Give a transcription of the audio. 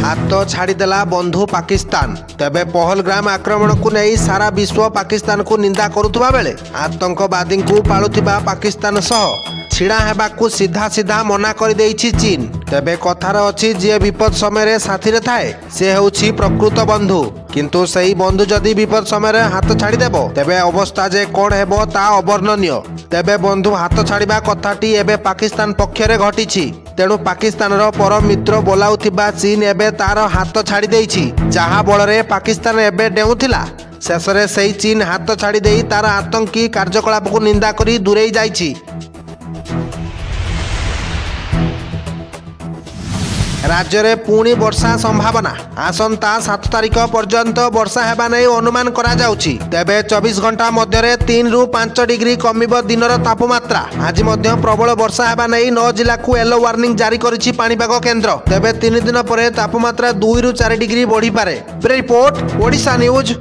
हाथ छाड़देला बंधु पाकिस्तान। तेबे पहलग्राम आक्रमण को नहीं सारा विश्व पाकिस्तान को निंदा करुवा बेले आतंकवादी को पालुवा पाकिस्तान सह छिड़ा हेबाकू सीधा सीधा मना कर देइछि चीन। तेबे कथार अछि जे विपद समय साथी थाए से हेउछि प्रकृत बंधु, किंतु सही बंधु जदि विपद समय हाथ छाड़देव तेबे अवस्था जे कौन हेबो ता अवर्णनीय। तेबे बंधु हाथ छाड़ा कथाटी एबे पाकिस्तान पक्षरे घटिछि। तेणु पाकिस्तान परम मित्र बोलाउथिबा चीन एबे तार हाथ छाड़ी देइछि, जहा बଳରେ पाकिस्तान एबे डेउथिला। शेषरे सही चीन हाथ छाड़ी देई तार आतंकी कार्यकलाप को निंदा करी दूरेई जाइछि। राज्य में पुणी वर्षा संभावना आसंता 7 तारिख पर्यंत वर्षा हेबा नै अनुमान करा जाउछि। तेबे 24 घंटा मध्य 3 रु 5 डिग्री कमिबो दिनर तापमात्रा। आज मध्य प्रबल वर्षा हेबा नै 9 जिला को येलो वार्निंग जारी करिछि पाणीपाग केन्द्र। तेबे 3 दिन पर तापमात्रा 2 रु 4 डिग्री बढ़ी पारे। Report Odisha news.